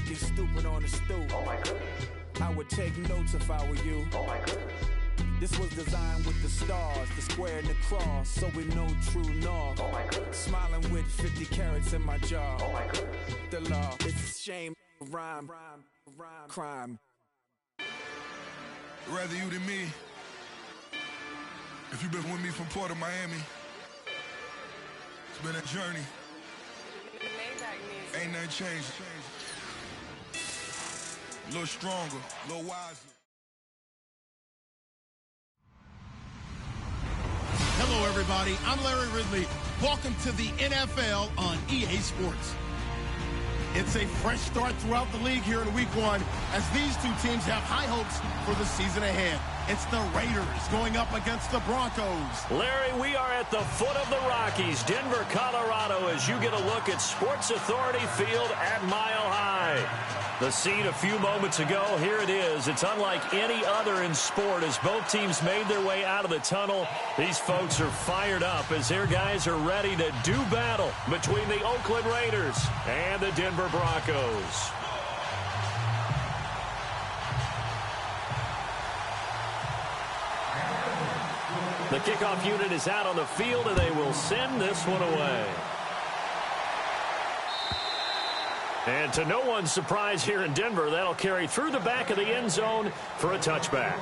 get stupid on the stoop. Oh my goodness. I would take notes if I were you. Oh my goodness. This was designed with the stars, the square and the cross, so we know true north. Oh my goodness. Smiling with 50 carats in my jaw. Oh my goodness. The law, it's a shame, rhyme, crime. Rather you than me. If you've been with me from Port of Miami, it's been a journey. Ain't nothing changed. A little stronger, a little wiser. Hello, everybody. I'm Larry Ridley. Welcome to the NFL on EA Sports. It's a fresh start throughout the league here in week one as these two teams have high hopes for the season ahead. It's the Raiders going up against the Broncos. Larry, we are at the foot of the Rockies, Denver, Colorado, as you get a look at Sports Authority Field at Mile High. The scene a few moments ago, here it is. It's unlike any other in sport as both teams made their way out of the tunnel. These folks are fired up as their guys are ready to do battle between the Oakland Raiders and the Denver Broncos. The kickoff unit is out on the field, and they will send this one away. And to no one's surprise here in Denver, that'll carry through the back of the end zone for a touchback.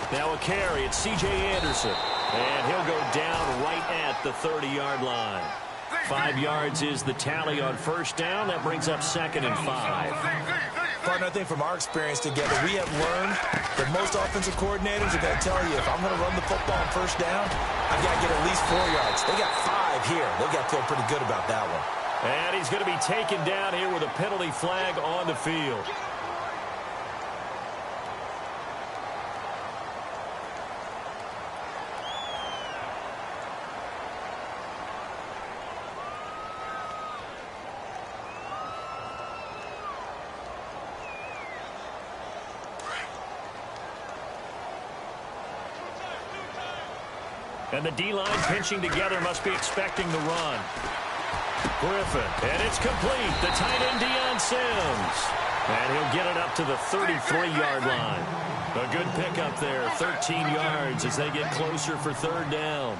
Now a carry, it's C.J. Anderson. And he'll go down right at the 30-yard line. 5 yards is the tally on first down. That brings up 2nd and 5. Partner, I think from our experience together, we have learned that most offensive coordinators are going to tell you, if I'm going to run the football on first down, I've got to get at least 4 yards. They got 5 here. They've got to feel pretty good about that one. And he's going to be taken down here with a penalty flag on the field. And the D-line pinching together must be expecting the run. Griffin, and it's complete. The tight end, Deion Sims. And he'll get it up to the 33-yard line. A good pickup there, 13 yards as they get closer for third down.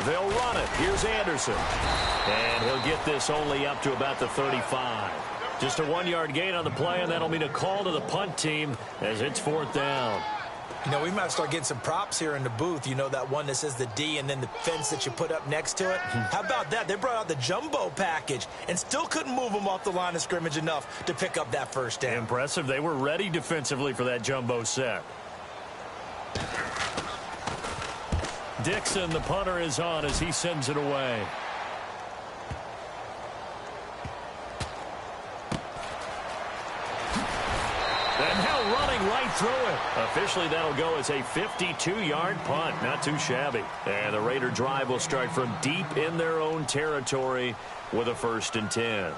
They'll run it. Here's Anderson. And he'll get this only up to about the 35. Just a 1-yard gain on the play, and that'll mean a call to the punt team as it's 4th down. You know, we might start getting some props here in the booth. You know, that one that says the D and then the fence that you put up next to it? How about that? They brought out the jumbo package and still couldn't move them off the line of scrimmage enough to pick up that first down. Impressive. They were ready defensively for that jumbo set. Dixon, the punter, is on as he sends it away. And now running right through it. Officially, that'll go as a 52-yard punt. Not too shabby. And the Raider drive will start from deep in their own territory with a 1st and 10.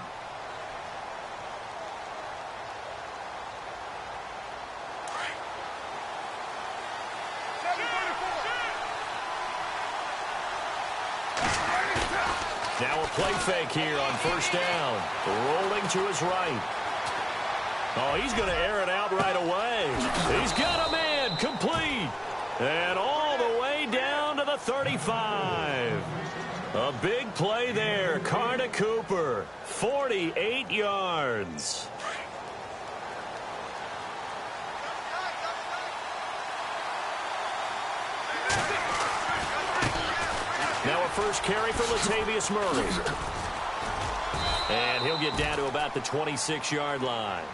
Now a play fake here on first down. Rolling to his right. Oh, he's going to air it out right away. He's got a man, complete. And all the way down to the 35. A big play there. Carter Cooper, 48 yards. Now a first carry for Latavius Murray. And he'll get down to about the 26-yard line.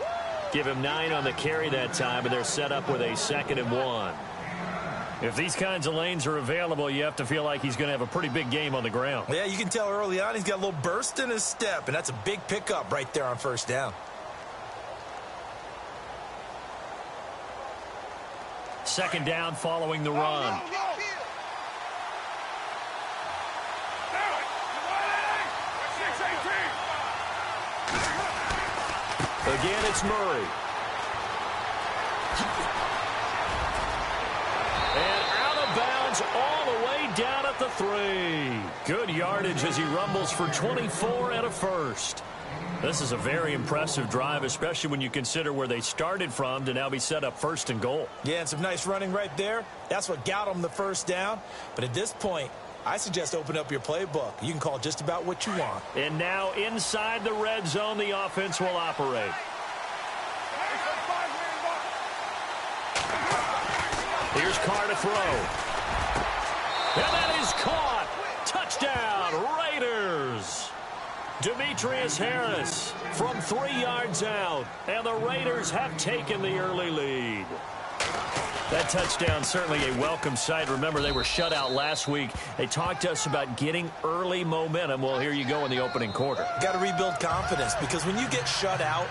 Give him 9 on the carry that time, and they're set up with a 2nd and 1. If these kinds of lanes are available, you have to feel like he's going to have a pretty big game on the ground. Yeah, you can tell early on he's got a little burst in his step, and that's a big pickup right there on first down. Second down following the run. Again, it's Murray. And out of bounds all the way down at the 3. Good yardage as he rumbles for 24 and a first. This is a very impressive drive, especially when you consider where they started from to now be set up first and goal. Yeah, and some nice running right there. That's what got them the first down. But at this point, I suggest open up your playbook. You can call just about what you want. And now inside the red zone, the offense will operate. Here's Carr to throw. And that is caught. Touchdown, Raiders. Demetrius Harris from 3 yards out. And the Raiders have taken the early lead. That touchdown certainly a welcome sight. Remember, they were shut out last week. They talked to us about getting early momentum. Well, here you go in the opening quarter. Got to rebuild confidence, because when you get shut out,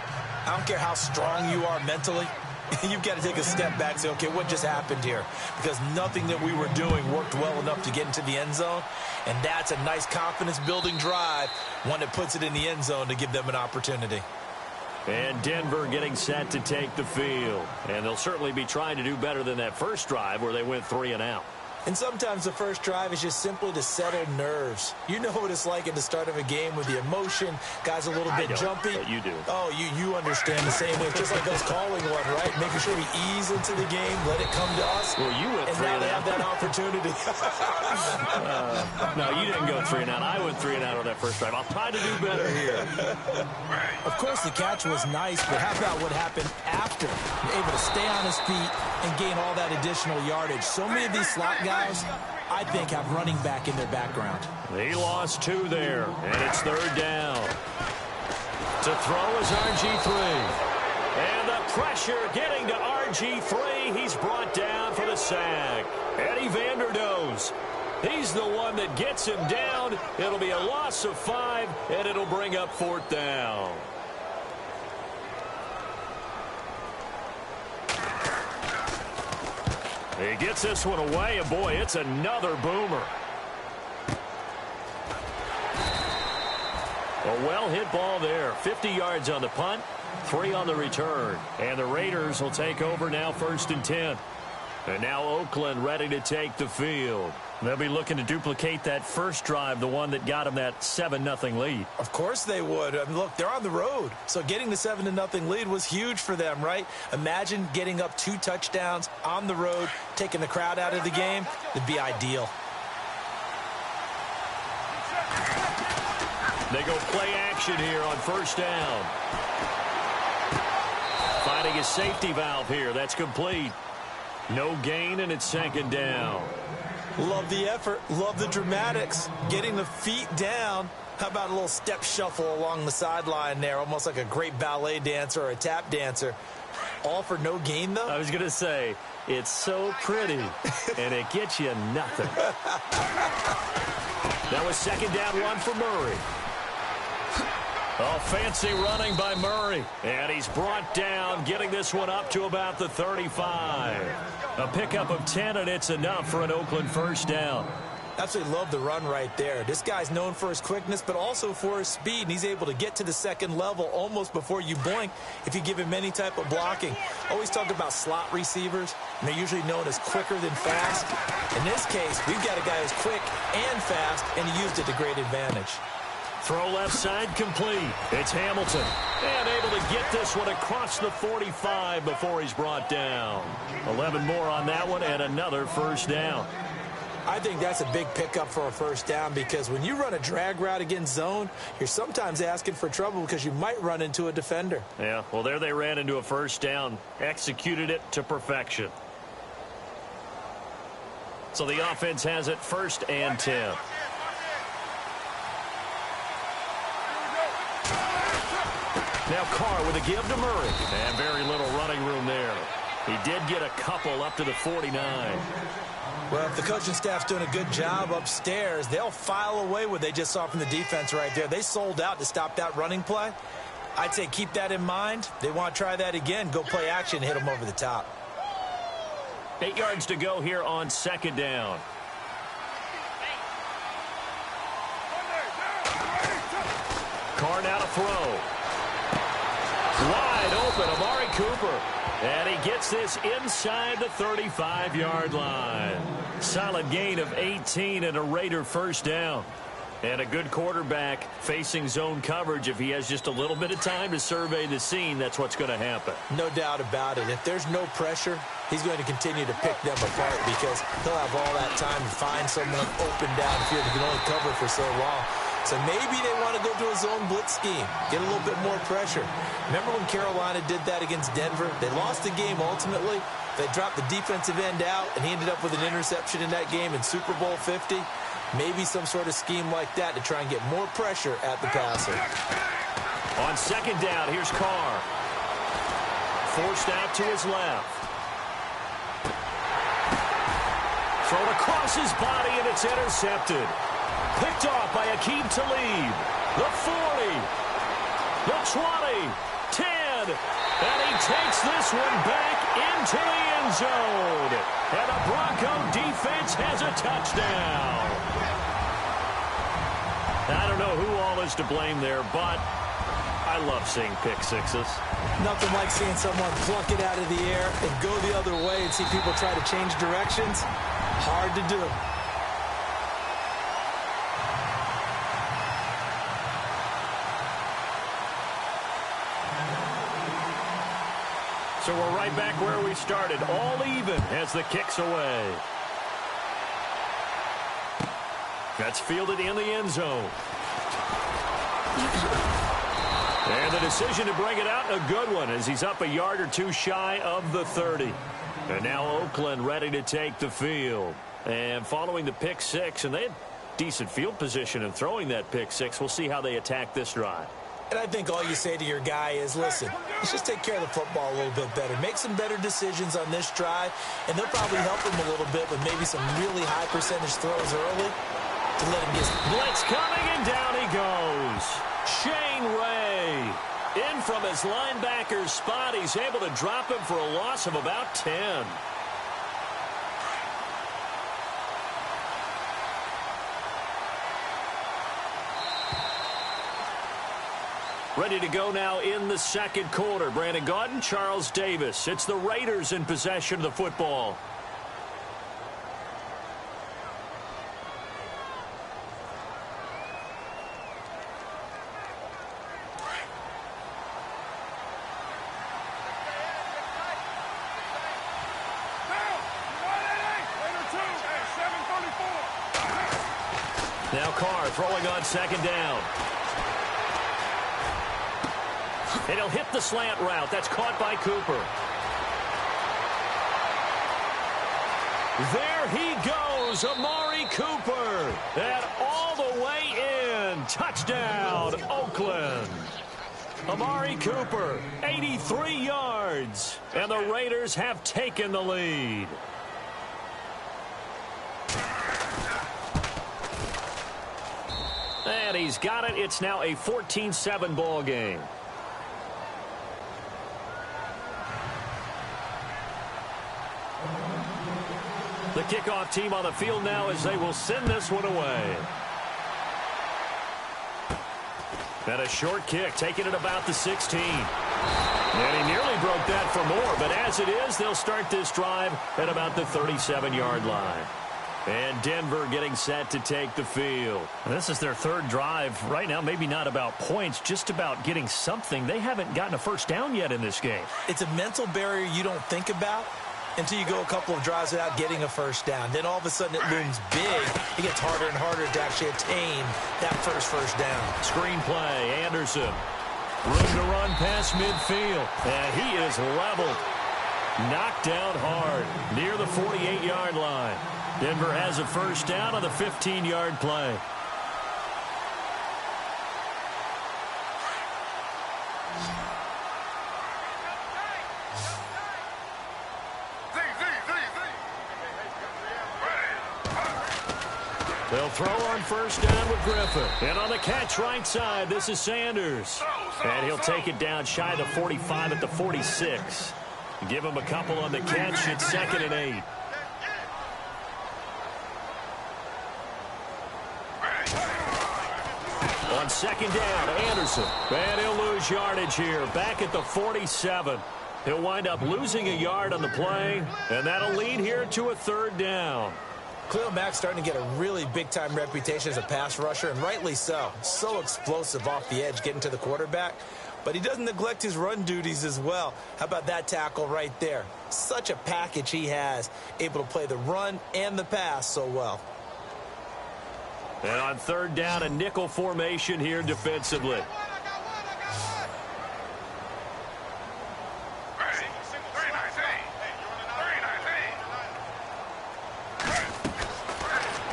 I don't care how strong you are mentally, you've got to take a step back and say, okay, what just happened here? Because nothing that we were doing worked well enough to get into the end zone. And that's a nice confidence-building drive, one that puts it in the end zone to give them an opportunity. And Denver getting set to take the field. And they'll certainly be trying to do better than that first drive where they went 3 and out. And sometimes the first drive is just simply to settle nerves. You know what it's like at the start of a game with the emotion. Guys a little bit jumpy. But you do. Oh, you understand the same way. It's just like us calling one, right? Making sure we ease into the game, let it come to us. Well, you went 3 and out. And now they have that opportunity. No, you didn't go 3 and out. I went 3 and out on that first drive. I'll try to do better here. Of course, the catch was nice, but how about what happened after? Able to stay on his feet and gain all that additional yardage. So many of these slot guys, I think, have running back in their background. He lost 2 there, and it's 3rd down. To throw is RG3. And the pressure getting to RG3. He's brought down for the sack. Eddie Vanderdoes. He's the one that gets him down. It'll be a loss of 5, and it'll bring up 4th down. He gets this one away, and boy, it's another boomer. A well-hit ball there. 50 yards on the punt, 3 on the return. And the Raiders will take over now 1st and 10. And now Oakland ready to take the field. They'll be looking to duplicate that first drive, the one that got them that 7-0 lead. Of course they would. I mean, look, they're on the road. So getting the 7-0 lead was huge for them, right? Imagine getting up 2 touchdowns on the road, taking the crowd out of the game. It'd be ideal. They go play action here on 1st down. Finding a safety valve here. That's complete. No gain, and it's 2nd down. Love the effort. Love the dramatics. Getting the feet down. How about a little step shuffle along the sideline there? Almost like a great ballet dancer or a tap dancer. All for no gain, though? I was going to say, it's so pretty, and it gets you nothing. That was 2nd down 1 for Murray. Oh, fancy running by Murray. And he's brought down, getting this one up to about the 35. A pickup of 10, and it's enough for an Oakland 1st down. Absolutely love the run right there. This guy's known for his quickness, but also for his speed. And he's able to get to the 2nd level almost before you blink if you give him any type of blocking. Always talk about slot receivers, and they're usually known as quicker than fast. In this case, we've got a guy who's quick and fast, and he used it to great advantage. Throw left side complete. It's Hamilton. And able to get this one across the 45 before he's brought down. 11 more on that one and another 1st down. I think that's a big pickup for a 1st down, because when you run a drag route against zone, you're sometimes asking for trouble because you might run into a defender. Yeah, well, there they ran into a 1st down. Executed it to perfection. So the offense has it 1st and 10. Now Carr with a give to Murray. And very little running room there. He did get a couple up to the 49. Well, if the coaching staff's doing a good job upstairs, they'll file away what they just saw from the defense right there. They sold out to stop that running play. I'd say keep that in mind. They want to try that again. Go play action and hit them over the top. 8 yards to go here on second down. Carr now to throw. Wide open, Amari Cooper. And he gets this inside the 35-yard line. Solid gain of 18 and a Raider first down. And a good quarterback facing zone coverage. If he has just a little bit of time to survey the scene, that's what's going to happen. No doubt about it. If there's no pressure, he's going to continue to pick them apart because he'll have all that time to find someone open downfield. He can only cover for so long. So maybe they want to go to a zone blitz scheme, get a little bit more pressure. Remember when Carolina did that against Denver? They lost the game ultimately. They dropped the defensive end out, and he ended up with an interception in that game in Super Bowl 50. Maybe some sort of scheme like that to try and get more pressure at the passer. On second down, here's Carr. Forced out to his left. Thrown across his body, and it's intercepted. Picked off by Aqib Talib. The 40. The 20. 10. And he takes this one back into the end zone. And the Bronco defense has a touchdown. I don't know who all is to blame there, but I love seeing pick sixes. Nothing like seeing someone pluck it out of the air and go the other way and see people try to change directions. Hard to do. So we're right back where we started, all even as the kick's away. That's fielded in the end zone. And the decision to bring it out, a good one, as he's up a yard or two shy of the 30. And now Oakland ready to take the field. And following the pick six, and they had decent field position in throwing that pick six. We'll see how they attack this drive. And I think all you say to your guy is, listen, let's just take care of the football a little bit better. Make some better decisions on this drive, and they'll probably help him a little bit with maybe some really high percentage throws early to let him get... Blitz coming, and down he goes. Shane Ray in from his linebacker's spot. He's able to drop him for a loss of about 10. Ready to go now in the second quarter. Brandon Gaudin, Charles Davis. It's the Raiders in possession of the football. Now Carr throwing on second down. And he'll hit the slant route. That's caught by Cooper. There he goes, Amari Cooper. And all the way in. Touchdown, Oakland. Amari Cooper, 83 yards. And the Raiders have taken the lead. And he's got it. It's now a 14-7 ball game. The kickoff team on the field now as they will send this one away. And a short kick, taking it about the 16. And he nearly broke that for more, but as it is, they'll start this drive at about the 37-yard line. And Denver getting set to take the field. This is their third drive right now, maybe not about points, just about getting something. They haven't gotten a first down yet in this game. It's a mental barrier you don't think about until you go a couple of drives without getting a first down. Then all of a sudden it looms big. It gets harder and harder to actually attain that first down. Screen play, Anderson. Room to run past midfield. And he is leveled. Knocked down hard near the 48-yard line. Denver has a first down on the 15-yard play. They'll throw on first down with Griffin. And on the catch right side, this is Sanders. And he'll take it down shy of the 45 at the 46. Give him a couple on the catch. It's 2nd and 8. On 2nd down, Anderson. And he'll lose yardage here. Back at the 47. He'll wind up losing a yard on the play. And that'll lead here to a 3rd down. Khalil Mack's starting to get a really big-time reputation as a pass rusher, and rightly so. So explosive off the edge getting to the quarterback. But he doesn't neglect his run duties as well. How about that tackle right there? Such a package he has, able to play the run and the pass so well. And on 3rd down, a nickel formation here defensively.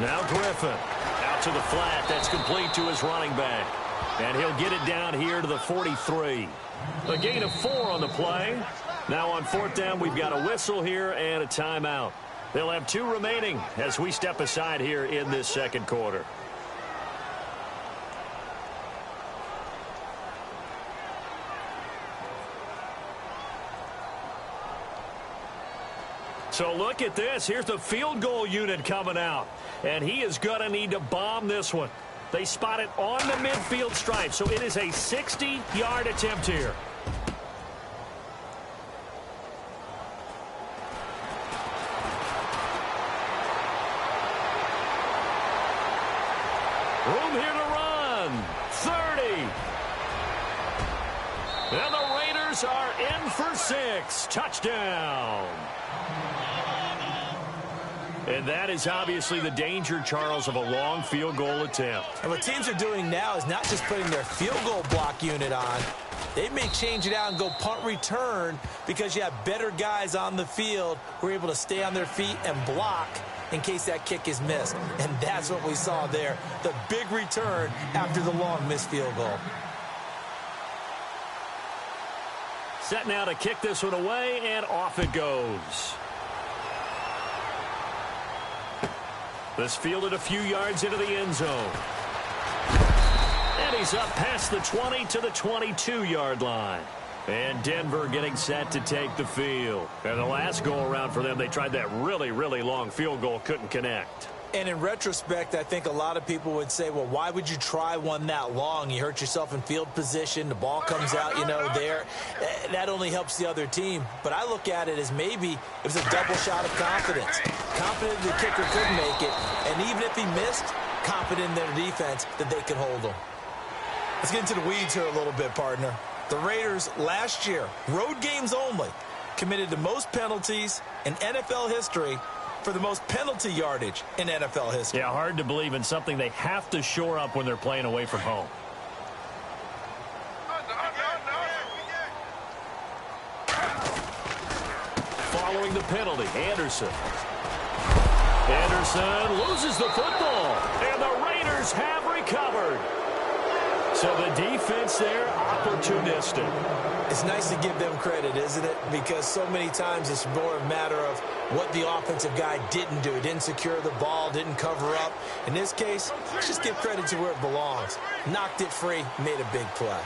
Now Griffin out to the flat. That's complete to his running back. And he'll get it down here to the 43. A gain of 4 on the play. Now on 4th down, we've got a whistle here and a timeout. They'll have 2 remaining as we step aside here in this 2nd quarter. So look at this. Here's the field goal unit coming out. And he is going to need to bomb this one. They spot it on the midfield stripe. So it is a 60-yard attempt here. Room here to run. 30. And the Raiders are in for 6. Touchdown. And that is obviously the danger, Charles, of a long field goal attempt. And what teams are doing now is not just putting their field goal block unit on. They may change it out and go punt return because you have better guys on the field who are able to stay on their feet and block in case that kick is missed. And that's what we saw there, the big return after the long missed field goal. Set now to kick this one away, and off it goes. This fielded a few yards into the end zone. And he's up past the 20 to the 22-yard line. And Denver getting set to take the field. And the last go-around for them, they tried that really, really long field goal, couldn't connect. And in retrospect, I think a lot of people would say, well, why would you try one that long? You hurt yourself in field position. The ball comes out, there. That only helps the other team. But I look at it as maybe it was a double shot of confidence. Confident the kicker could make it. And even if he missed, confident in their defense that they could hold him. Let's get into the weeds here a little bit, partner. The Raiders last year, road games only, committed the most penalties in NFL history for the most penalty yardage in NFL history. Yeah, hard to believe in something they have to shore up when they're playing away from home. Following the penalty, Anderson. Anderson loses the football, and the Raiders have recovered. So the defense there, opportunistic. It's nice to give them credit, isn't it? Because so many times it's more a matter of what the offensive guy didn't do. He didn't secure the ball, didn't cover up. In this case, let's just give credit to where it belongs. Knocked it free, made a big play.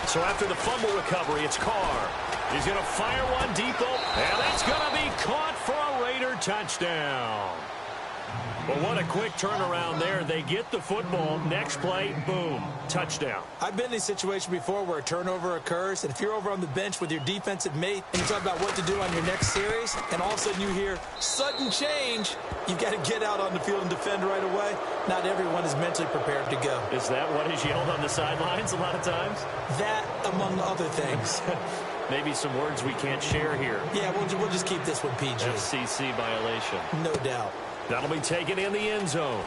So after the fumble recovery, it's Carr. He's going to fire one deep, and it's going to be caught for a Raider touchdown. Well, what a quick turnaround there. They get the football. Next play, boom, touchdown. I've been in a situation before where a turnover occurs, and if you're over on the bench with your defensive mate and you talk about what to do on your next series, and all of a sudden you hear sudden change, you've got to get out on the field and defend right away. Not everyone is mentally prepared to go. Is that what is yelled on the sidelines a lot of times? That, among other things. Maybe some words we can't share here. Yeah, we'll just keep this one PG. FCC violation. No doubt. That'll be taken in the end zone.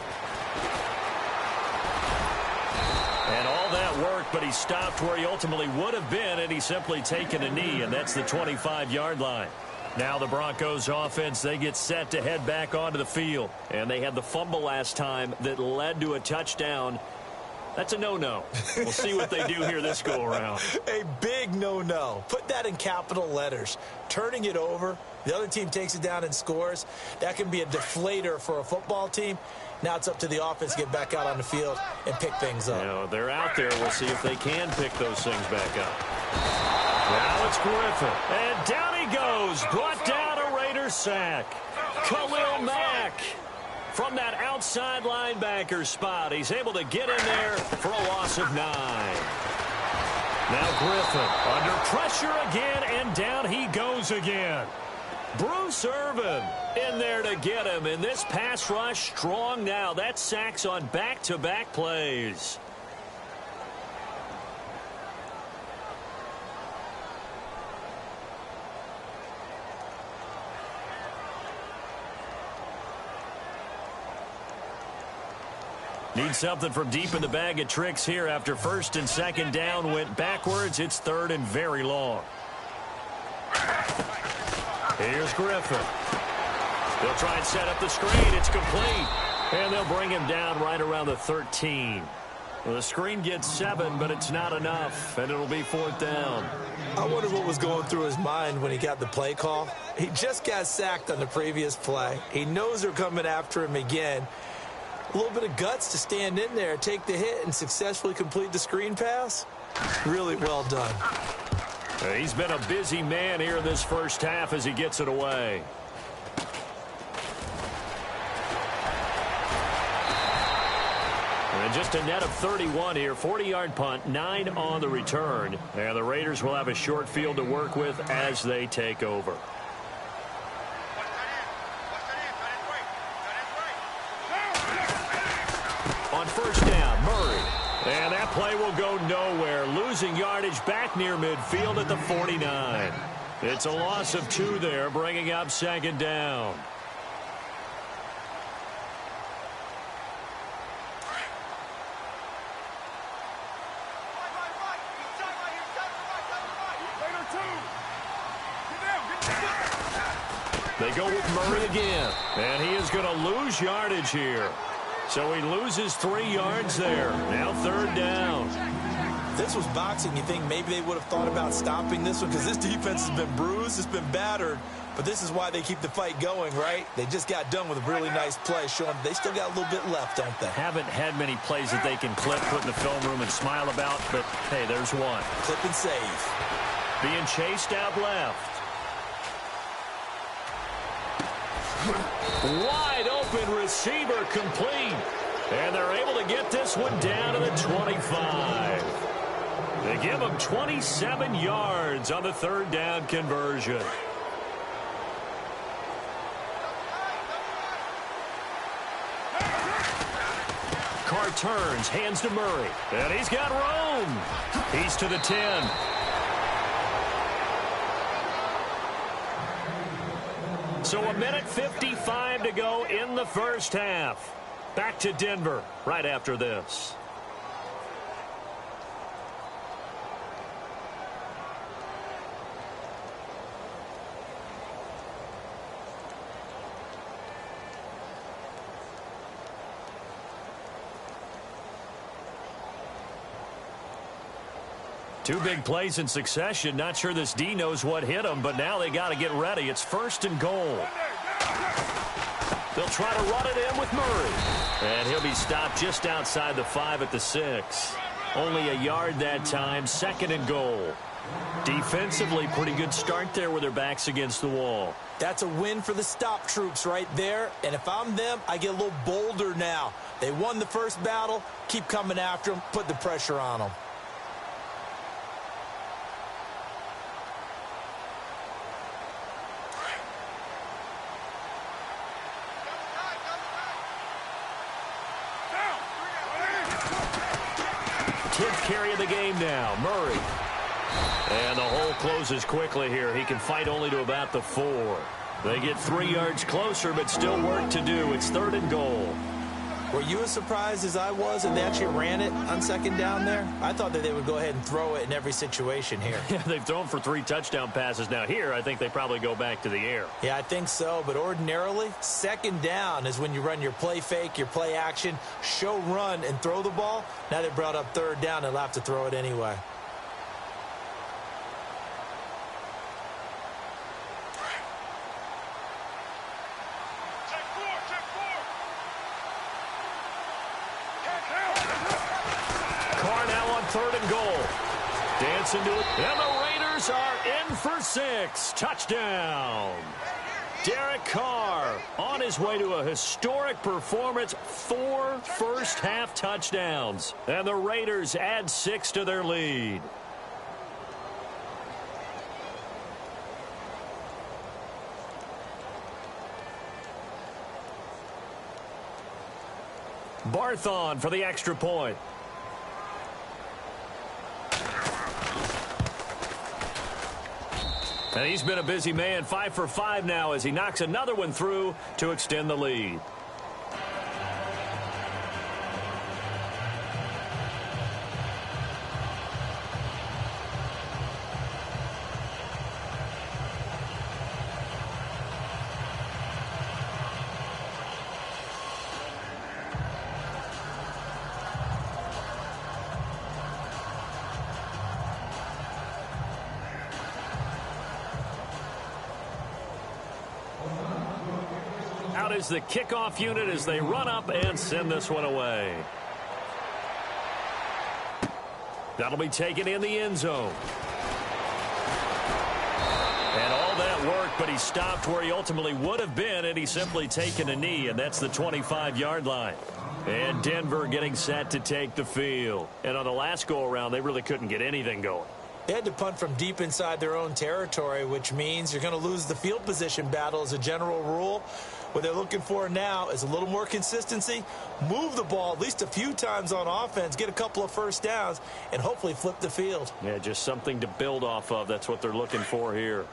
And all that worked, but he stopped where he ultimately would have been, and he's simply taken a knee, and that's the 25-yard line. Now the Broncos offense, they get set to head back onto the field. And they had the fumble last time that led to a touchdown. That's a no-no. We'll see what they do here this go-around. A big no-no. Put that in capital letters. Turning it over, the other team takes it down and scores. That can be a deflator for a football team. Now it's up to the offense to get back out on the field and pick things up. You know, they're out there. We'll see if they can pick those things back up. Now it's Griffin. And down he goes. Brought down a Raiders sack. Khalil Mack. From that outside linebacker spot, he's able to get in there for a loss of 9. Now Griffin under pressure again, and down he goes again. Bruce Irvin in there to get him, and this pass rush strong now. That's sacks on back-to-back plays. Need something from deep in the bag of tricks here after first and second down went backwards. It's third and very long. Here's Griffin. They'll try and set up the screen. It's complete. And they'll bring him down right around the 13. Well, the screen gets 7, but it's not enough, and it'll be 4th down. I wonder what was going through his mind when he got the play call. He just got sacked on the previous play. He knows they're coming after him again. A little bit of guts to stand in there, take the hit, and successfully complete the screen pass. Really well done. He's been a busy man here in this first half as he gets it away. And just a net of 31 here, 40-yard punt, 9 on the return. And the Raiders will have a short field to work with as they take over. On first down, Murray. And that play will go nowhere. Losing yardage back near midfield at the 49. It's a loss of 2 there, bringing up second down. They go with Murray again. And he is going to lose yardage here. So he loses 3 yards there. Now third down. This was boxing. You think maybe they would have thought about stopping this one because this defense has been bruised, it's been battered. But this is why they keep the fight going, right? They just got done with a really nice play, showing they still got a little bit left, don't they? Haven't had many plays that they can clip, put in the film room, and smile about. But, hey, there's one. Clip and save. Being chased out left. Wide open receiver complete. And they're able to get this one down to the 25. They give them 27 yards on the third down conversion. Carr turns, hands to Murray. And he's got room. He's to the 10. So a minute 55 to go in the first half. Back to Denver right after this. Two big plays in succession. Not sure this D knows what hit him, but now they got to get ready. It's first and goal. They'll try to run it in with Murray. And he'll be stopped just outside the 5 at the 6. Only a yard that time, second and goal. Defensively, pretty good start there with their backs against the wall. That's a win for the stop troops right there. And if I'm them, I get a little bolder now. They won the first battle. Keep coming after them. Put the pressure on them. Carry of the game now, Murray. And the hole closes quickly here. He can fight only to about the 4. They get 3 yards closer, but still work to do. It's third and goal. Were you as surprised as I was that they actually ran it on second down there? I thought that they would go ahead and throw it in every situation here. Yeah, they've thrown for 3 touchdown passes. Now here, I think they probably go back to the air. Yeah, I think so. But ordinarily, second down is when you run your play fake, your play action, show run, and throw the ball. Now they brought up third down. They'll have to throw it anyway. Third and goal. Dancing to it. And the Raiders are in for 6. Touchdown. Derek Carr on his way to a historic performance. 4 first-half touchdowns. And the Raiders add 6 to their lead. Barthon for the extra point. And he's been a busy man, 5 for 5 now as he knocks another one through to extend the lead. Out is the kickoff unit as they run up and send this one away. That'll be taken in the end zone. And all that work, but he stopped where he ultimately would have been, and he's simply taken a knee, and that's the 25-yard line. And Denver getting set to take the field. And on the last go-around, they really couldn't get anything going. They had to punt from deep inside their own territory, which means you're going to lose the field position battle as a general rule. What they're looking for now is a little more consistency, move the ball at least a few times on offense, get a couple of first downs, and hopefully flip the field. Yeah, just something to build off of. That's what they're looking for here.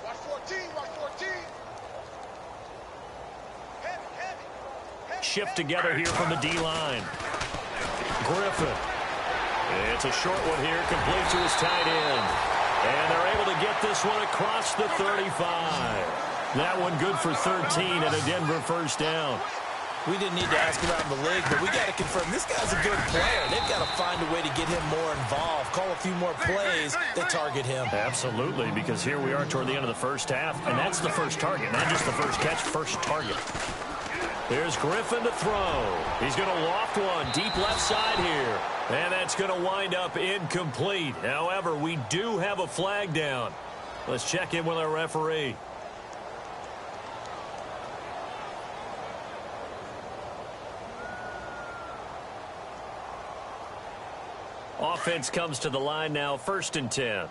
Watch 14, watch 14. Heavy. Shift together here from the D-line. Griffin. It's a short one here, complete to his tight end. And they're able to get this one across the 35. That one good for 13 and a Denver first down. We didn't need to ask around the league, but we got to confirm this guy's a good player. They've got to find a way to get him more involved, call a few more plays that target him. Absolutely, because here we are toward the end of the first half, and that's the first target, not just the first catch, first target. Here's Griffin to throw. He's going to loft one deep left side here. And that's going to wind up incomplete. However, we do have a flag down. Let's check in with our referee. Offense comes to the line now, 1st and 10. Heavy,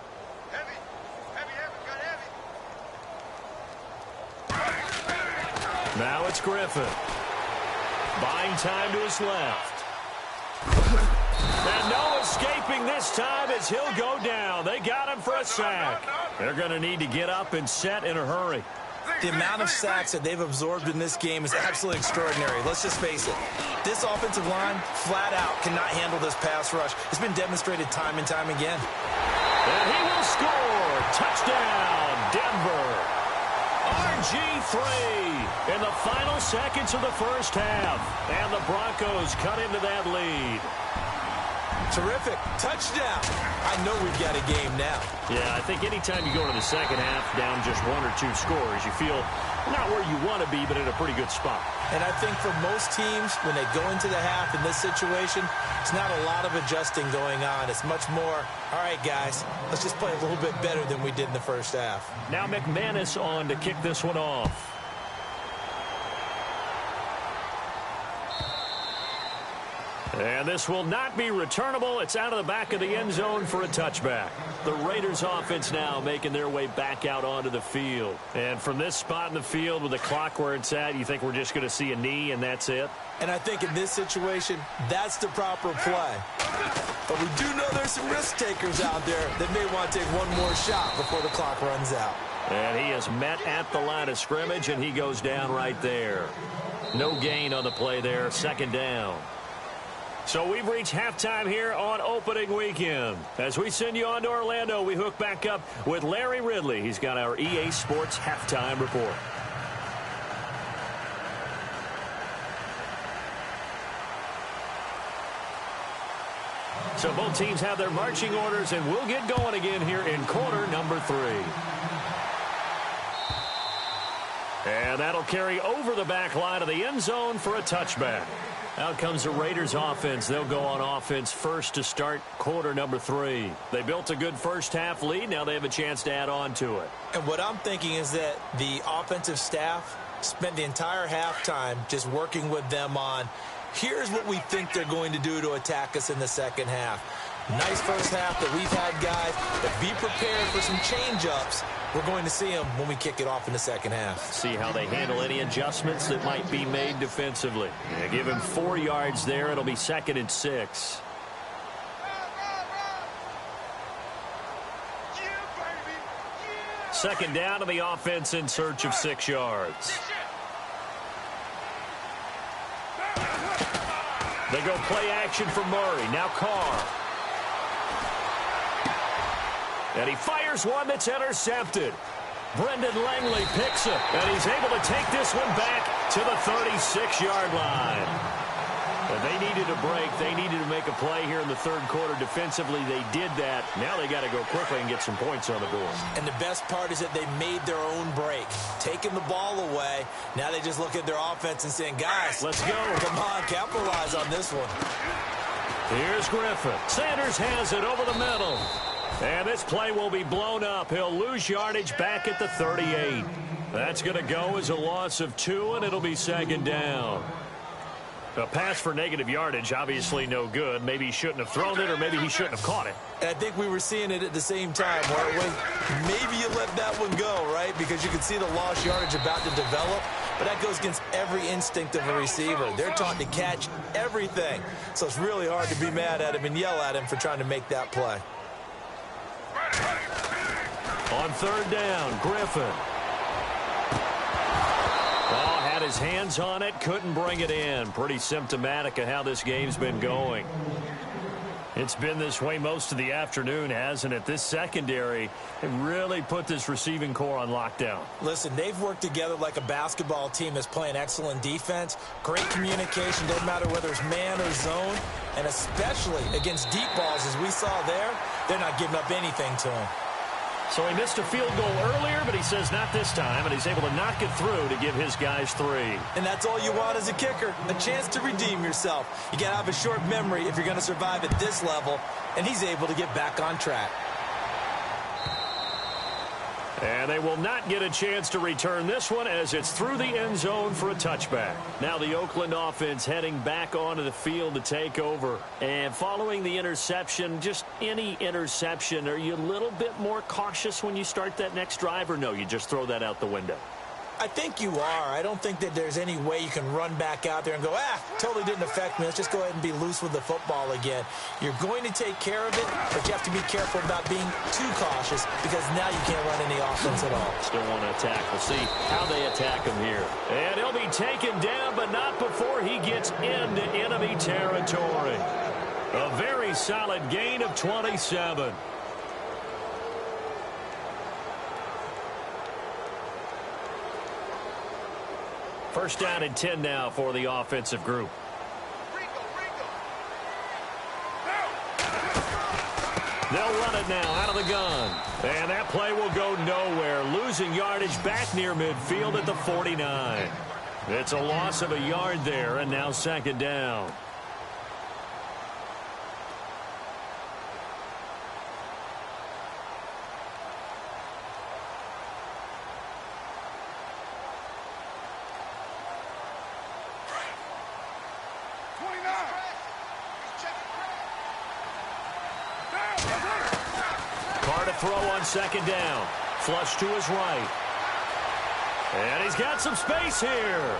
got heavy. Now it's Griffin. Buying time to his left. And no escaping this time as he'll go down. They got him for a sack. They're going to need to get up and set in a hurry. The amount of sacks that they've absorbed in this game is absolutely extraordinary. Let's just face it. This offensive line, flat out, cannot handle this pass rush. It's been demonstrated time and time again. And he will score. Touchdown, Denver. RG3 in the final seconds of the first half. And the Broncos cut into that lead. Terrific. Touchdown. I know we've got a game now. Yeah, I think anytime you go into the second half down just 1 or 2 scores, you feel not where you want to be, but in a pretty good spot. And I think for most teams, when they go into the half in this situation, it's not a lot of adjusting going on. It's much more, all right, guys, let's just play a little bit better than we did in the first half. Now McManus on to kick this one off. And this will not be returnable. It's out of the back of the end zone for a touchback. The Raiders offense now making their way back out onto the field. And from this spot in the field with the clock where it's at, you think we're just going to see a knee and that's it? And I think in this situation, that's the proper play. But we do know there's some risk takers out there that may want to take one more shot before the clock runs out. And he is met at the line of scrimmage, and he goes down right there. No gain on the play there, second down. So we've reached halftime here on opening weekend. As we send you on to Orlando, we hook back up with Larry Ridley. He's got our EA Sports halftime report. So both teams have their marching orders, and we'll get going again here in quarter number 3. And that'll carry over the back line of the end zone for a touchback. Out comes the Raiders offense. They'll go on offense first to start quarter number 3. They built a good first half lead. Now they have a chance to add on to it. And what I'm thinking is that the offensive staff spent the entire halftime just working with them on, here's what we think they're going to do to attack us in the second half. Nice first half that we've had, guys, but be prepared for some change-ups. We're going to see them when we kick it off in the second half. See how they handle any adjustments that might be made defensively. Yeah, give him 4 yards there. It'll be 2nd and 6. Second down to the offense in search of 6 yards. They go play action for Murray. Now Carr. And he fires one that's intercepted. Brendan Langley picks it, and he's able to take this one back to the 36-yard line. And they needed a break. They needed to make a play here in the third quarter. Defensively, they did that. Now they got to go quickly and get some points on the board. And the best part is that they made their own break, taking the ball away. Now they just look at their offense and saying, guys, let's go. Come on, capitalize on this one. Here's Griffin. Sanders has it over the middle. And this play will be blown up. He'll lose yardage back at the 38. That's going to go as a loss of 2, and it'll be second down. A pass for negative yardage, obviously no good. Maybe he shouldn't have thrown it, or maybe he shouldn't have caught it. And I think we were seeing it at the same time, where it was, maybe you let that one go, right? Because you can see the lost yardage about to develop. But that goes against every instinct of a receiver. They're taught to catch everything. So it's really hard to be mad at him and yell at him for trying to make that play. On third down, Griffin. Oh, had his hands on it, couldn't bring it in. Pretty symptomatic of how this game's been going. It's been this way most of the afternoon, hasn't it? This secondary really put this receiving core on lockdown. Listen, they've worked together like a basketball team that's playing excellent defense. Great communication, doesn't matter whether it's man or zone. And especially against deep balls, as we saw there, they're not giving up anything to him. So he missed a field goal earlier, but he says not this time, and he's able to knock it through to give his guys 3. And that's all you want as a kicker, a chance to redeem yourself. You got to have a short memory if you're going to survive at this level, and he's able to get back on track. And they will not get a chance to return this one as it's through the end zone for a touchback. Now the Oakland offense heading back onto the field to take over. And following the interception, just any interception, are you a little bit more cautious when you start that next drive, or no, you just throw that out the window? I think you are. I don't think that there's any way you can run back out there and go, totally didn't affect me. Let's just go ahead and be loose with the football again. You're going to take care of it, but you have to be careful about being too cautious because now you can't run any offense at all. Still want to attack. We'll see how they attack him here. And he'll be taken down, but not before he gets into enemy territory. A very solid gain of 27. First down and 10 now for the offensive group. They'll run it now out of the gun. And that play will go nowhere. Losing yardage back near midfield at the 49. It's a loss of a yard there, and now second down. Throw on second down. Flush to his right. And he's got some space here.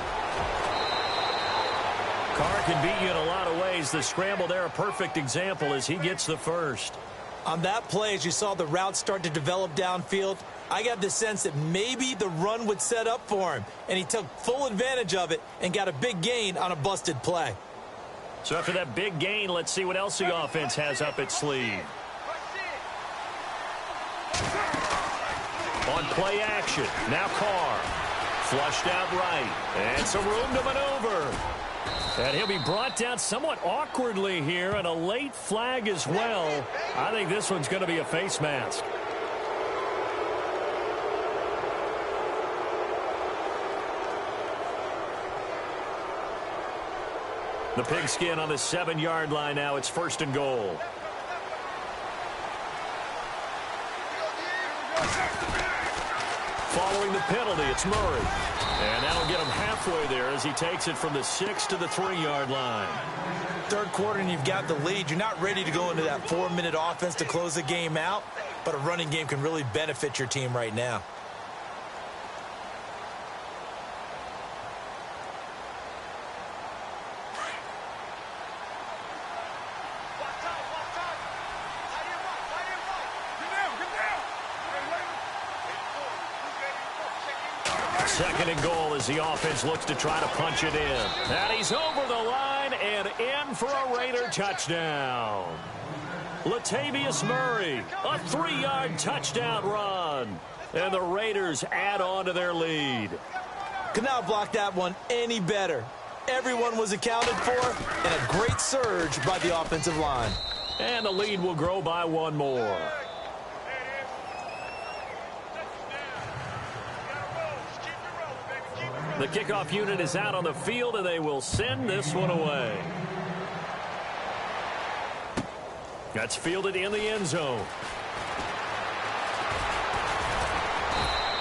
Carr can beat you in a lot of ways. The scramble there, a perfect example as he gets the first. On that play, as you saw the route start to develop downfield, I got the sense that maybe the run would set up for him, and he took full advantage of it and got a big gain on a busted play. So after that big gain, let's see what else the offense has up its sleeve. On play action, now Carr. Flushed out right, and some room to maneuver. And he'll be brought down somewhat awkwardly here, and a late flag as well. I think this one's going to be a face mask. The pigskin on the 7-yard line now. It's 1st and goal. Following the penalty, it's Murray. And that'll get him halfway there as he takes it from the 6 to the 3-yard line. Third quarter and you've got the lead. You're not ready to go into that 4-minute offense to close the game out, but a running game can really benefit your team right now. Second and goal as the offense looks to try to punch it in. And he's over the line and in for a Raider touchdown. Latavius Murray, a 3-yard touchdown run. And the Raiders add on to their lead. Could not block that one any better. Everyone was accounted for, and a great surge by the offensive line. And the lead will grow by one more. The kickoff unit is out on the field, and they will send this one away. That's fielded in the end zone.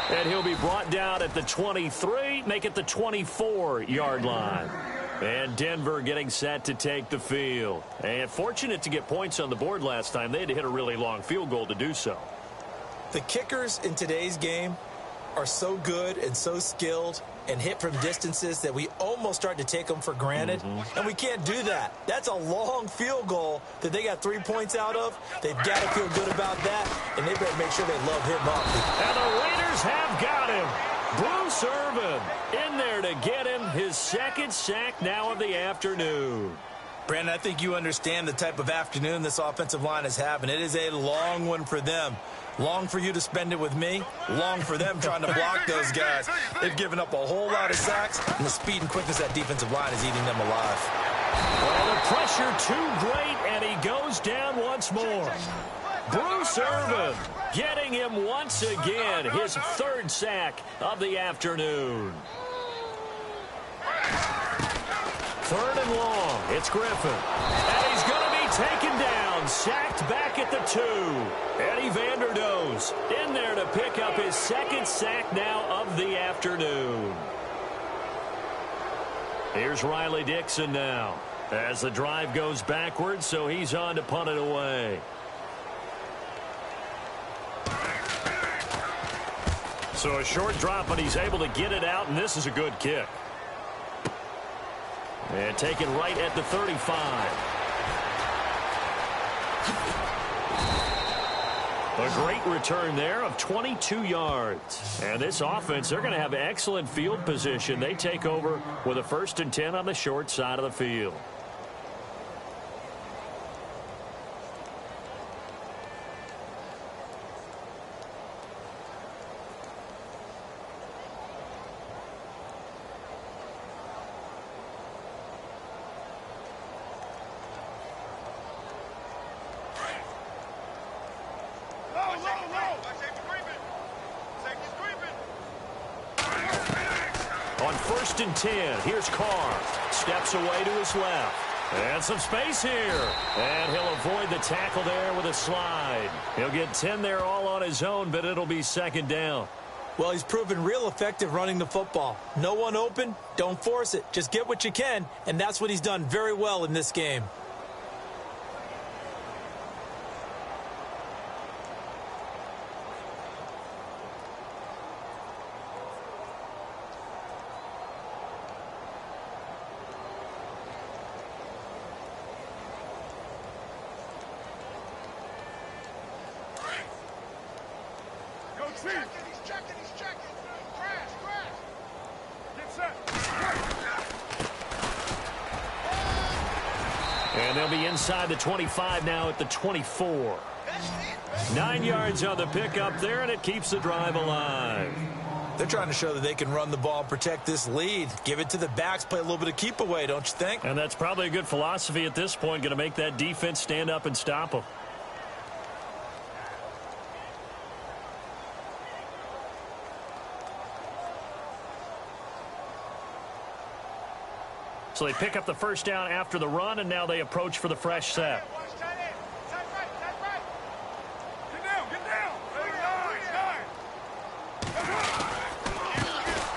And he'll be brought down at the 23, make it the 24-yard line. And Denver getting set to take the field. And fortunate to get points on the board last time. They had to hit a really long field goal to do so. The kickers in today's game are so good and so skilled and hit from distances that we almost start to take them for granted. And we can't do that. That's a long field goal that they got 3 points out of. They've got to feel good about that, and they better make sure they love him up. And the Raiders have got him. Bruce Irvin in there to get him his 2nd sack now of the afternoon. Brandon, I think you understand the type of afternoon this offensive line is having. It is a long one for them. Long for you to spend it with me. Long for them trying to block those guys. They've given up a whole lot of sacks, and the speed and quickness of that defensive line is eating them alive. Well, the pressure too great, and he goes down once more. Bruce Irvin getting him once again, his 3rd sack of the afternoon. 3rd and long. It's Griffin. And he's going to be taken down. Sacked back at the 2. Eddie Vanderdoes in there to pick up his 2nd sack now of the afternoon. Here's Riley Dixon now as the drive goes backwards, so he's on to punt it away. So a short drop, but he's able to get it out, and this is a good kick. And taken right at the 35. A great return there of 22 yards. And this offense, they're going to have excellent field position. They take over with a 1st and 10 on the short side of the field. On 1st and 10, here's Carr. Steps away to his left. And some space here. And he'll avoid the tackle there with a slide. He'll get 10 there all on his own, but it'll be 2nd down. Well, he's proven real effective running the football. No one open, don't force it. Just get what you can, and that's what he's done very well in this game. And they'll be inside the 25 now at the 24. 9 yards on the pickup there, and it keeps the drive alive. They're trying to show that they can run the ball and protect this lead. Give it to the backs, play a little bit of keep away, don't you think? And that's probably a good philosophy at this point, going to make that defense stand up and stop them. So they pick up the first down after the run, and now they approach for the fresh set.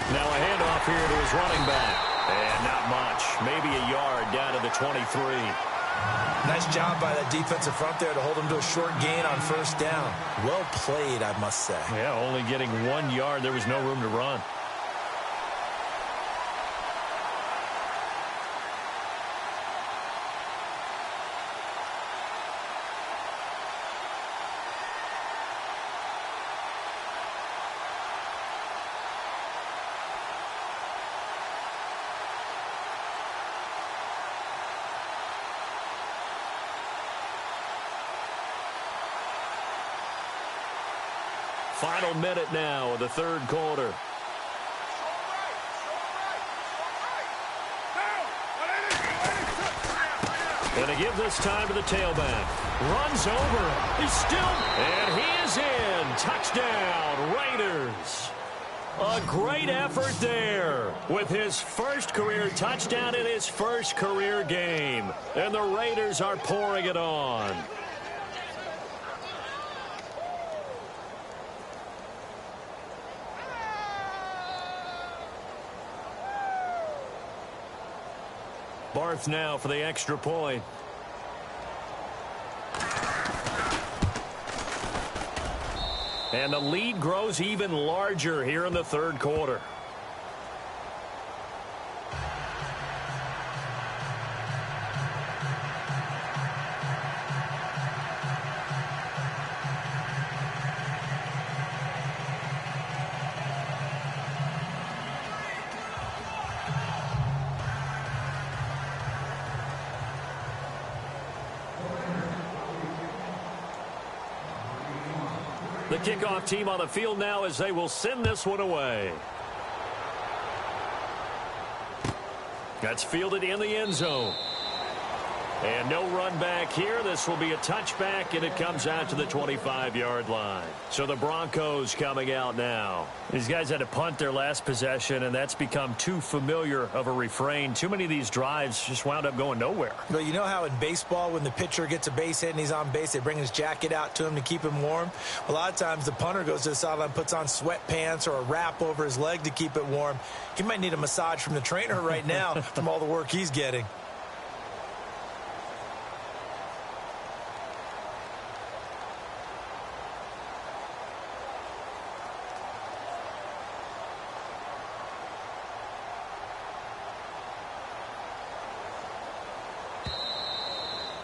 Now a handoff here to his running back. And not much. Maybe a yard down to the 23. Nice job by that defensive front there to hold him to a short gain on first down. Well played, I must say. Yeah, only getting 1 yard. There was no room to run. Final minute now of the third quarter. And to give this time to the tailback. Runs over him. He's still... And he is in. Touchdown, Raiders. A great effort there with his first career touchdown in his first career game. And the Raiders are pouring it on. Barth now for the extra point. And the lead grows even larger here in the third quarter. The kickoff team on the field now as they will send this one away. That's fielded in the end zone. And no run back here. This will be a touchback, and it comes out to the 25-yard line. So the Broncos coming out now. These guys had to punt their last possession, and that's become too familiar of a refrain. Too many of these drives just wound up going nowhere. But you know how in baseball, when the pitcher gets a base hit and he's on base, they bring his jacket out to him to keep him warm? A lot of times the punter goes to the sideline, puts on sweatpants or a wrap over his leg to keep it warm. He might need a massage from the trainer right now from all the work he's getting.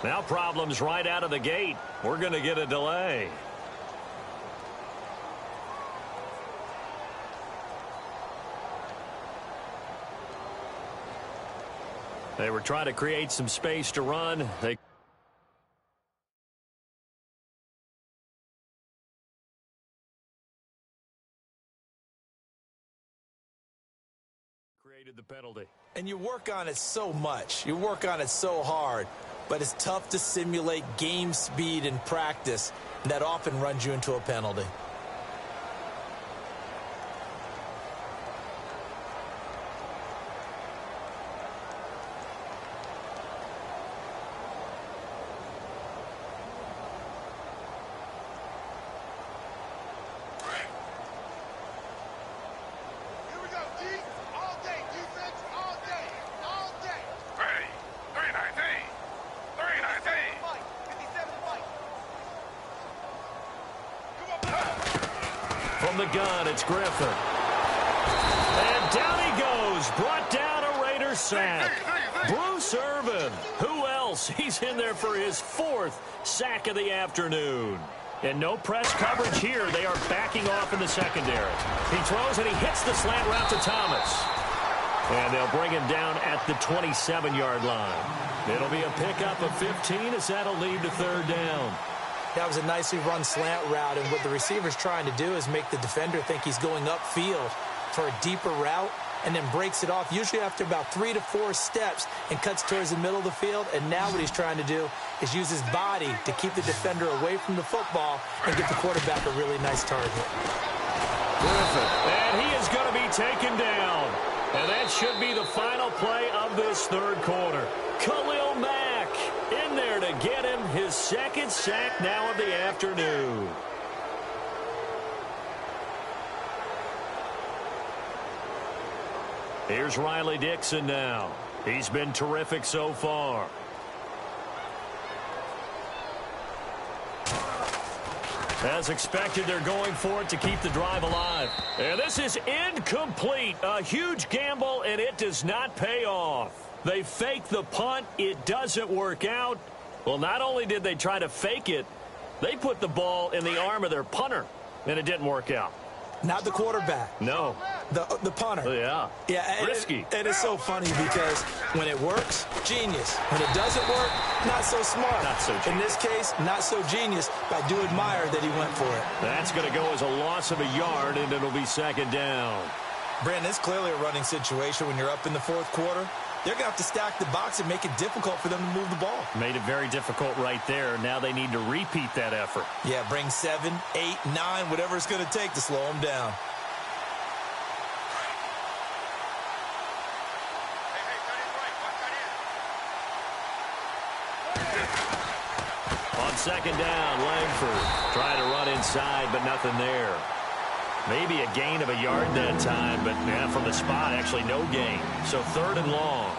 Now problems right out of the gate. We're going to get a delay. They were trying to create some space to run. They created the penalty. And you work on it so much. You work on it so hard. But it's tough to simulate game speed in practice. And that often runs you into a penalty. From the gun, it's Griffin. And down he goes. Brought down a Raiders sack. Bruce Irvin. Who else? He's in there for his 4th sack of the afternoon. And no press coverage here. They are backing off in the secondary. He throws and he hits the slant route to Thomas. And they'll bring him down at the 27-yard line. It'll be a pickup of 15 as that'll lead to third down. That was a nicely run slant route, and what the receiver's trying to do is make the defender think he's going upfield for a deeper route and then breaks it off, usually after about 3 to 4 steps, and cuts towards the middle of the field. And now what he's trying to do is use his body to keep the defender away from the football and get the quarterback a really nice target. Terrific. And he is going to be taken down. And that should be the final play of this third quarter. Khalil Mack in there to get him his second sack now of the afternoon. Here's Riley Dixon now. He's been terrific so far. As expected, they're going for it to keep the drive alive. And this is incomplete. A huge gamble, and it does not pay off. They fake the punt. It doesn't work out. Well, not only did they try to fake it, they put the ball in the arm of their punter, and it didn't work out. Not the quarterback. No. The punter. Yeah. Yeah. Risky. And it's so funny because when it works, genius. When it doesn't work, not so smart. Not so genius. In this case, not so genius, but I do admire that he went for it. That's going to go as a loss of a yard, and it'll be second down. Brandon, it's clearly a running situation when you're up in the fourth quarter. They're going to have to stack the box and make it difficult for them to move the ball. Made it very difficult right there. Now they need to repeat that effort. Yeah, bring 7, 8, 9, whatever it's going to take to slow them down. On second down, Langford trying to run inside, but nothing there. Maybe a gain of a yard that time, but yeah, from the spot, actually no gain. So third and long.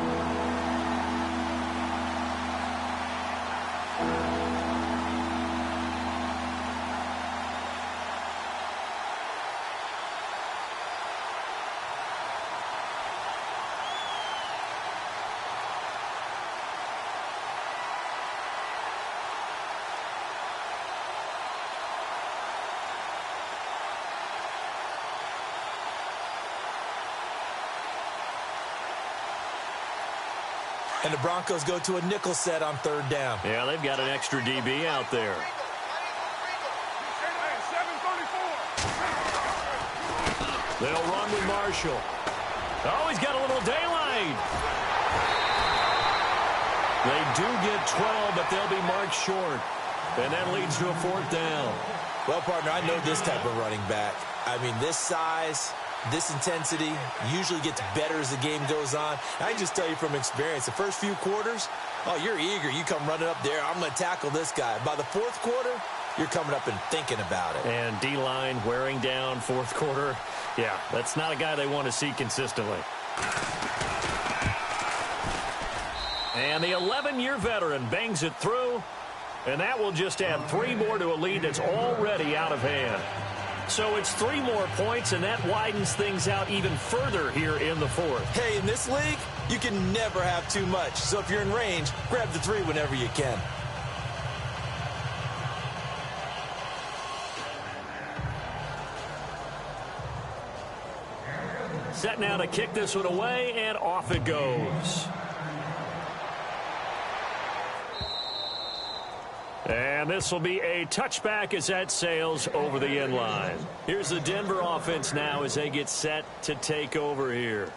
And the Broncos go to a nickel set on third down. Yeah, they've got an extra DB out there. They'll run with Marshall. Oh, he's got a little daylight. They do get 12, but they'll be marked short. And that leads to a fourth down. Well, partner, I know this type of running back. I mean, this size, this intensity usually gets better as the game goes on. I can just tell you from experience, the first few quarters, oh, you're eager. You come running up there. I'm going to tackle this guy. By the fourth quarter, you're coming up and thinking about it. And D-line wearing down fourth quarter. Yeah, that's not a guy they want to see consistently. And the 11-year veteran bangs it through, and that will just add 3 more to a lead that's already out of hand. So it's 3 more points, and that widens things out even further here in the fourth. Hey, in this league, you can never have too much. So if you're in range, grab the 3 whenever you can. Set now to kick this one away, and off it goes. And this will be a touchback as that sails over the end line. Here's the Denver offense now as they get set to take over here.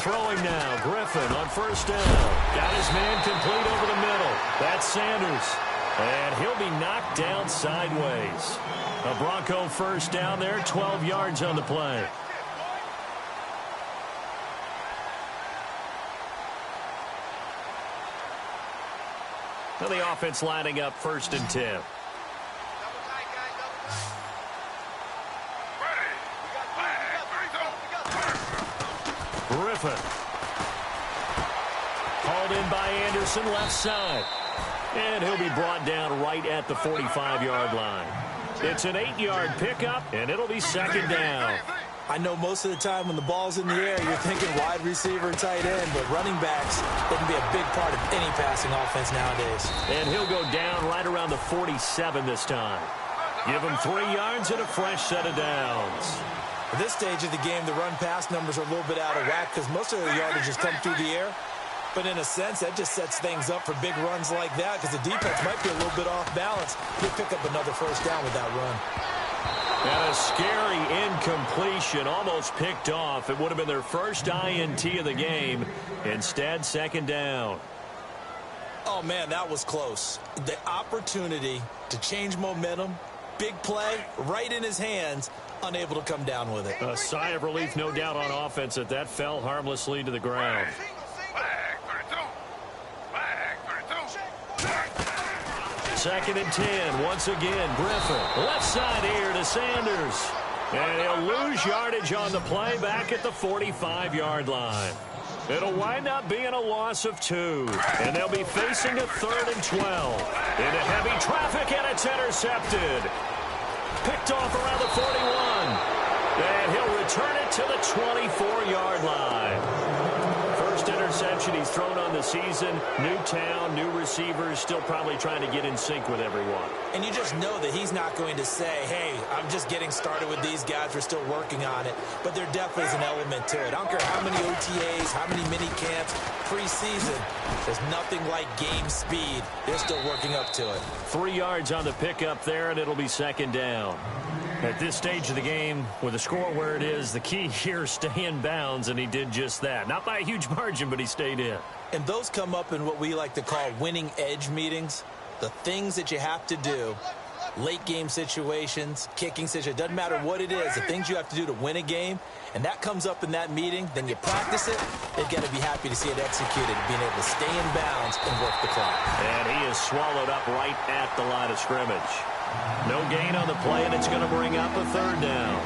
throwing now. Griffin on first down. Got his man complete over the middle. That's Sanders. And he'll be knocked down sideways. A Bronco first down there, 12 yards on the play. So the offense lining up 1st and 10. Griffin. Called in by Anderson, left side. And he'll be brought down right at the 45-yard line. It's an 8-yard pickup, and it'll be 2nd down. I know most of the time when the ball's in the air, you're thinking wide receiver and tight end, but running backs can be a big part of any passing offense nowadays. And he'll go down right around the 47 this time. Give him 3 yards and a fresh set of downs. At this stage of the game, the run-pass numbers are a little bit out of whack because most of the yardage has come through the air. But in a sense, that just sets things up for big runs like that because the defense might be a little bit off balance. He'll pick up another first down with that run. And a scary incompletion, almost picked off. It would have been their first INT of the game. Instead, 2nd down. Oh, man, that was close. The opportunity to change momentum, big play, right in his hands, unable to come down with it. A sigh of relief, no doubt, on offense that that fell harmlessly to the ground. 2nd and 10. Once again, Griffin. Left side here to Sanders. And he'll lose yardage on the play back at the 45-yard line. It'll wind up being a loss of 2. And they'll be facing a 3rd and 12. Into heavy traffic, and it's intercepted. Picked off around the 41. And he'll return it to the 24-yard line. First interception he's thrown on the season. New town, new receivers, still probably trying to get in sync with everyone. And you just know that he's not going to say, hey, I'm just getting started with these guys. We're still working on it. But there definitely is an element to it. I don't care how many OTAs, how many mini camps, preseason. There's nothing like game speed. They're still working up to it. 3 yards on the pickup there, and it'll be 2nd down. At this stage of the game, with the score where it is, the key here is stay in bounds, and he did just that. Not by a huge margin, but he stayed in. And those come up in what we like to call winning edge meetings. The things that you have to do, late game situations, kicking situations, doesn't matter what it is, the things you have to do to win a game, and that comes up in that meeting, then you practice it, they've got to be happy to see it executed, being able to stay in bounds and work the clock. And he is swallowed up right at the line of scrimmage. No gain on the play, and it's going to bring up a 3rd down.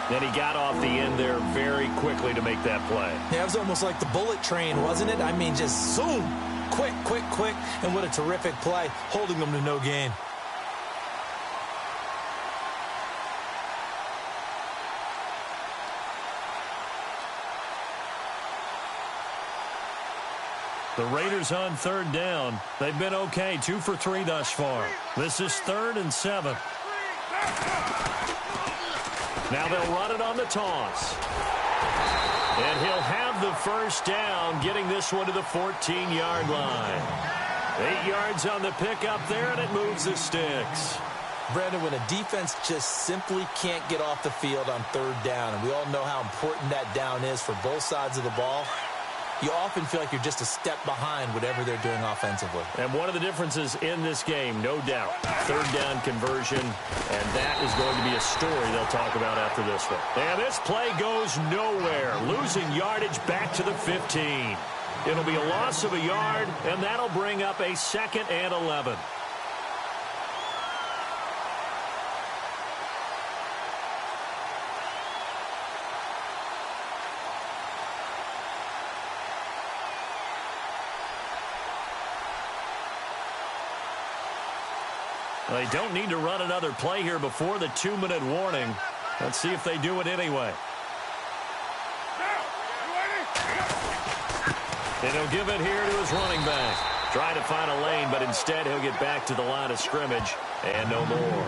Then he got off the end there very quickly to make that play. Yeah, it was almost like the bullet train, wasn't it? I mean, just zoom, quick, quick, quick, and what a terrific play, holding them to no gain. The Raiders on 3rd down. They've been okay, 2 for 3 thus far. This is 3rd and 7. Now they'll run it on the toss. And he'll have the first down, getting this one to the 14-yard line. 8 yards on the pickup there, and it moves the sticks. Brandon, when a defense just simply can't get off the field on 3rd down, and we all know how important that down is for both sides of the ball, you often feel like you're just a step behind whatever they're doing offensively. And one of the differences in this game, no doubt, 3rd down conversion, and that is going to be a story they'll talk about after this one. And this play goes nowhere, losing yardage back to the 15. It'll be a loss of a yard, and that'll bring up a 2nd and 11. They don't need to run another play here before the 2-minute warning. Let's see if they do it anyway. And he'll give it here to his running back. Trying to find a lane, but instead he'll get back to the line of scrimmage and no more.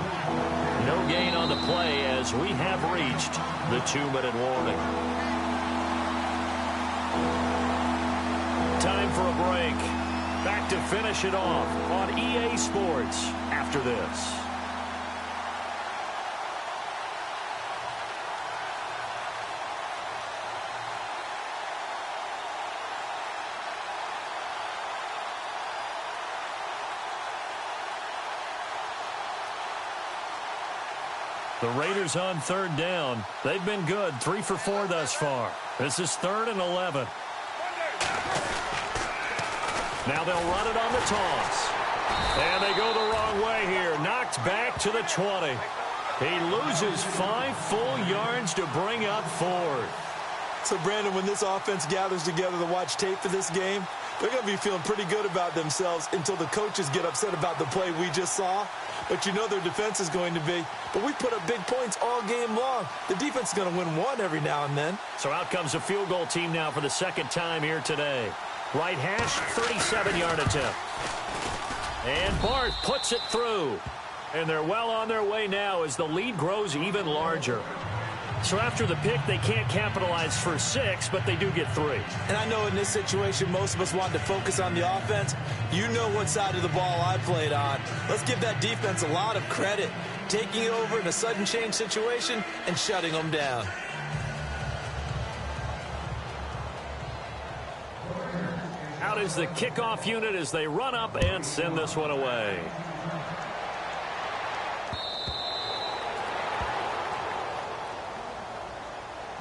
No gain on the play as we have reached the 2-minute warning. Time for a break. Back to finish it off on EA Sports after this. The Raiders on 3rd down. They've been good, 3 for 4 thus far. This is 3rd and 11. Now they'll run it on the toss. And they go the wrong way here. Knocked back to the 20. He loses 5 full yards to bring up 4th. So, Brandon, when this offense gathers together to watch tape for this game, they're going to be feeling pretty good about themselves until the coaches get upset about the play we just saw. But you know their defense is going to be. But we put up big points all game long. The defense is going to win one every now and then. So out comes a field goal team now for the 2nd time here today. Right hash, 37-yard attempt. And Barth puts it through. And they're well on their way now as the lead grows even larger. So after the pick, they can't capitalize for 6, but they do get 3. And I know in this situation, most of us want to focus on the offense. You know what side of the ball I played on. Let's give that defense a lot of credit. Taking it over in a sudden change situation and shutting them down. Out is the kickoff unit as they run up and send this one away.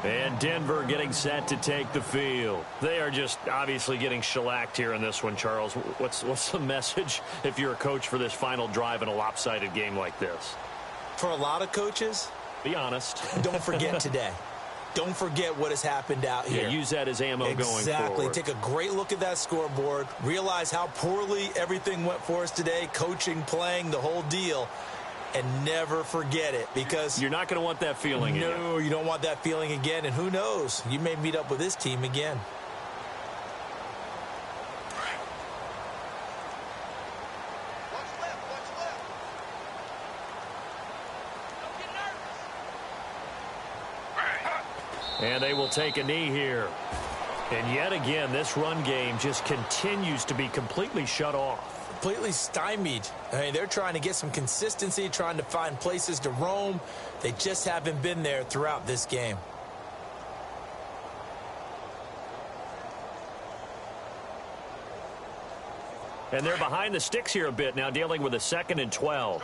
And Denver getting set to take the field. They are just obviously getting shellacked here in this one, Charles. What's the message if you're a coach for this final drive in a lopsided game like this? For a lot of coaches, be honest. Don't forget today. Don't forget what has happened out here. Yeah, use that as ammo going forward. Exactly. Take a great look at that scoreboard. Realize how poorly everything went for us today. Coaching, playing, the whole deal. And never forget it, because you're not going to want that feeling again. No, you don't want that feeling again. And who knows? You may meet up with this team again. And they will take a knee here. And yet again, this run game just continues to be completely shut off. Completely stymied. I mean, they're trying to get some consistency, trying to find places to roam. They just haven't been there throughout this game. And they're behind the sticks here a bit now, dealing with a 2nd and 12.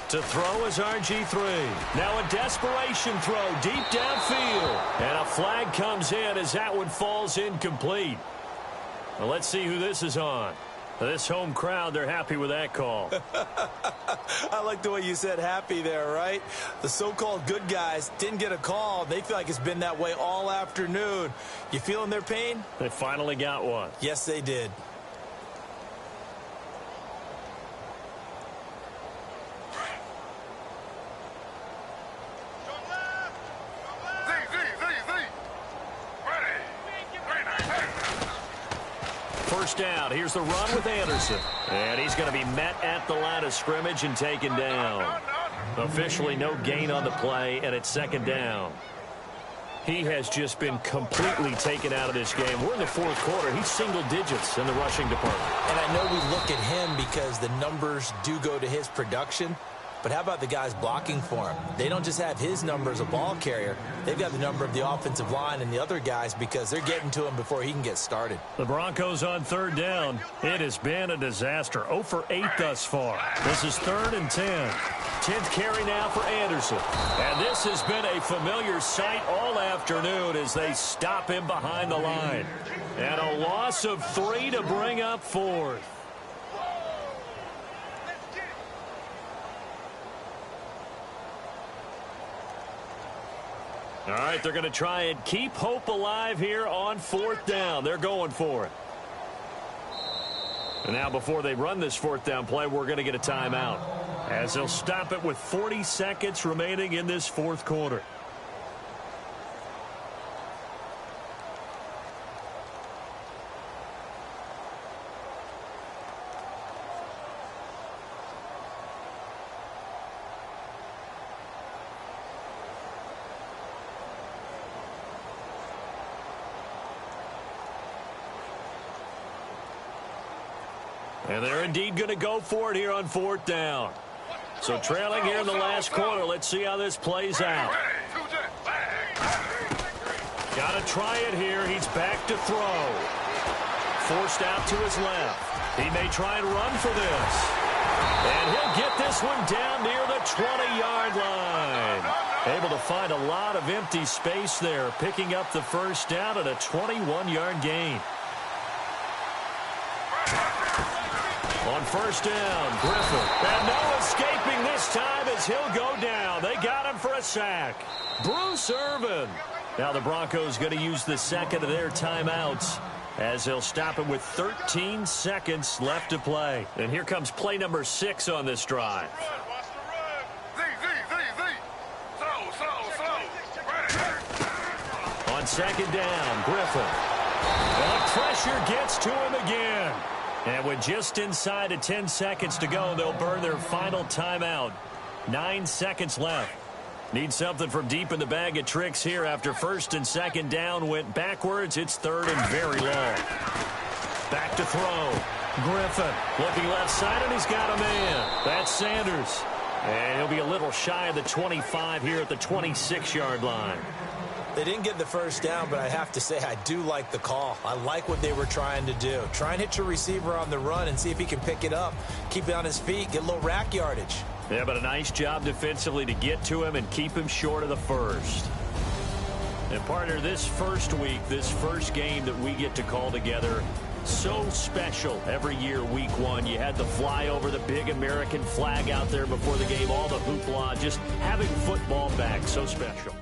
To throw is RG3. Now a desperation throw deep downfield. And a flag comes in as that one falls incomplete. Well, let's see who this is on. This home crowd, they're happy with that call. I like the way you said happy there, right? The so-called good guys didn't get a call. They feel like it's been that way all afternoon. You feeling their pain? They finally got one. Yes, they did. First down. Here's the run with Anderson. And he's going to be met at the line of scrimmage and taken down. Officially no gain on the play, and it's 2nd down. He has just been completely taken out of this game. We're in the 4th quarter. He's single digits in the rushing department. And I know we look at him because the numbers do go to his production. But how about the guys blocking for him? They don't just have his number as a ball carrier. They've got the number of the offensive line and the other guys because they're getting to him before he can get started. The Broncos on 3rd down. It has been a disaster. 0 for 8 thus far. This is 3rd and 10. 10th carry now for Anderson. And this has been a familiar sight all afternoon as they stop him behind the line. And a loss of 3 to bring up 4th. All right, they're going to try and keep hope alive here on 4th down. They're going for it. And now before they run this 4th down play, we're going to get a timeout, as they'll stop it with 40 seconds remaining in this 4th quarter. And they're indeed going to go for it here on 4th down. So trailing here in the last quarter. Let's see how this plays out. Got to try it here. He's back to throw. Forced out to his left. He may try and run for this. And he'll get this one down near the 20-yard line. Able to find a lot of empty space there, picking up the first down at a 21-yard gain. On first down, Griffin. And no escaping this time as he'll go down. They got him for a sack. Bruce Irvin. Now the Broncos going to use the second of their timeouts as they'll stop him with 13 seconds left to play. And here comes play number 6 on this drive. On second down, Griffin. And pressure gets to him again. And with just inside of 10 seconds to go, they'll burn their final timeout. 9 seconds left. Need something from deep in the bag of tricks here after first and second down went backwards. It's third and very long. Back to throw. Griffin looking left side, and he's got a man. That's Sanders. And he'll be a little shy of the 25 here at the 26-yard line. They didn't get the first down, but I have to say I do like the call. I like what they were trying to do. Try and hit your receiver on the run and see if he can pick it up. Keep it on his feet, get a little rack yardage. Yeah, but a nice job defensively to get to him and keep him short of the first. And partner, this first week, this first game that we get to call together, so special every year, week 1. You had the flyover, the big American flag out there before the game, all the hoopla, just having football back, so special.